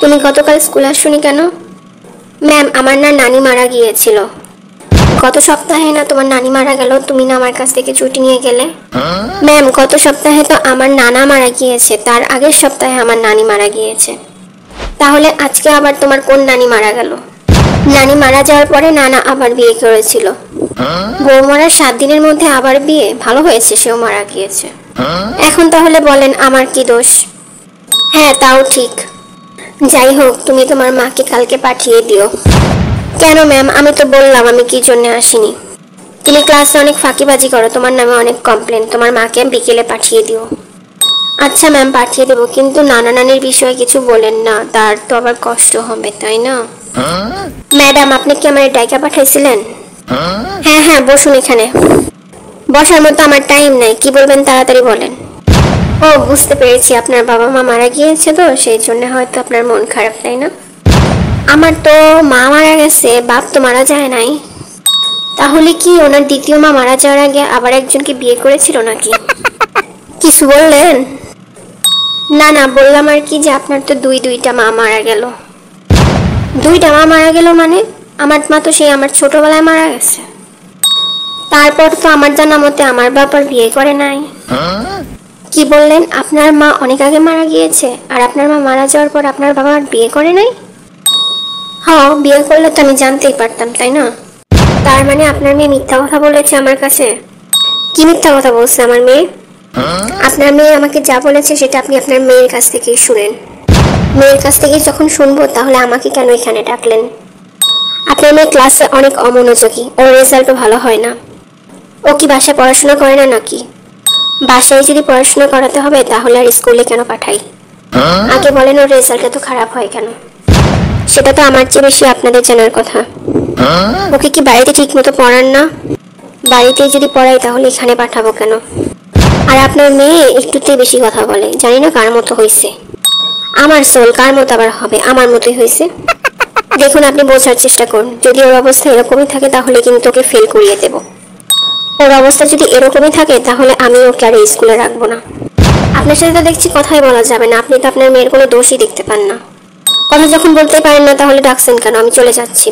তুমি গতকাল স্কুলে আসোনি কেন? ম্যাম, আমার না নানি মারা গিয়েছিল। গত সপ্তাহে না তোমার নানি মারা গেল, তুমি না আমার কাছ থেকে ছুটি নিয়ে গেলে? ম্যাম, গত সপ্তাহে তো আমার নানা মারা গিয়েছে, তার আগের সপ্তাহে আমার নানি মারা গিয়েছে। তাহলে আজকে আবার তোমার কোন নানি মারা গেল? নানি মারা যাওয়ার পরে নানা আবার বিয়ে করেছিল। বউ মারার 7 দিনের মধ্যে আবার বিয়ে? ভালো হয়েছে সেও মারা গিয়েছে। এখন তাহলে বলেন আমার কি দোষ? হ্যাঁ, তাও ঠিক। যাই হোক, তুমি তোমার মাকে কালকে পাঠিয়ে দিও। কেন ম্যাম? আমি তো বললাম আমি কি জন্য আসিনি। তুমি ক্লাসে অনেক ফাঁকিবাজি করো, তোমার নামে অনেক কমপ্লেন, তোমার মাকে বিকেলে পাঠিয়ে দিও। আচ্ছা ম্যাম, পাঠিয়ে দেবো, কিন্তু নানা নানির বিষয়ে কিছু বলেন না, তার তো আবার কষ্ট হবে, তাই না? ম্যাডাম, আপনি কি আমার ডাইকা পাঠাইছিলেন? হ্যাঁ হ্যাঁ, বসুন এখানে। বসার মতো আমার টাইম নাই, কি বলবেন তাড়াতাড়ি বলেন। ও, বুঝতে পেরেছি, আপনার বাবা মা মারা গিয়েছে তো সেই জন্য হয়তো আপনার মন খারাপ, তাই না? আমার তো মা মারা গেছে, বাপ তো মারা যায় নাই। তাহলে কি ওনার দ্বিতীয় মা মারা যাওয়ার আগে আবার একজনকে বিয়ে করেছিল নাকি? কিছু বললেন? না না, বললাম আর কি যে আপনার তো দুইটা মা মারা গেল। দুইটা মা মারা গেল মানে? আমার মা তো সেই আমার ছোটবেলায় মারা গেছে। তারপর তো আমার জানা মতে আমার বাবার বিয়ে করে নাই। কি বললেন? আপনার মা অনেক আগে মারা গিয়েছে আর আপনার মা মারা যাওয়ার পর আপনার বাবা আর বিয়ে করে নাই? হ্যাঁ, বিয়ে করলে তো আমি জানতেই পারতাম, তাই না? তার মানে আপনার মেয়ে মিথ্যা কথা বলেছে আমার কাছে? কি মিথ্যা কথা বলছে আমার মেয়ে? আপনার মেয়ে আমাকে যা বলেছে সেটা আপনি আপনার মেয়ের কাছ থেকেই শুনেন। মেয়ের কাছ থেকে যখন শুনবো তাহলে আমাকে কেন এখানে ডাকলেন? আপনার মেয়ে ক্লাসে অনেক অমনোযোগী, ওর রেজাল্টও ভালো হয় না। ও কি বাসায় পড়াশোনা করে না নাকি? বাসায় যদি পড়াশোনা করাতে হবে তাহলে আর স্কুলে কেন পাঠাই? আগে বলেন, ওর রেজাল্ট এত খারাপ হয় কেন? সেটা তো আমার চেয়ে বেশি আপনাদের জানার কথা। ওকে কি বাড়িতে ঠিক মতো পড়ান না? বাড়িতে যদি পড়াই তাহলে এখানে পাঠাবো কেন? আর আপনার মেয়ে একটুতেই বেশি কথা বলে, জানি না কার মতো হয়েছে। আমার সোল কার মতো আবার হবে? আমার মতোই হয়েছে। দেখুন, আপনি বোঝার চেষ্টা করুন, যদি ওর অবস্থা এরকমই থাকে তাহলে কিন্তু ওকে ফেল করিয়ে দেব। ওর অবস্থা যদি এরকমই থাকে তাহলে আমি ওকে আর স্কুলে রাখবো না। আপনার সাথে তো দেখছি কথাই বলা যাবে না, আপনি তো আপনার মেয়ের কোনো দোষই দেখতে পান না। কথা যখন বলতে পারেন না তাহলে ডাকছেন কেন? আমি চলে যাচ্ছি।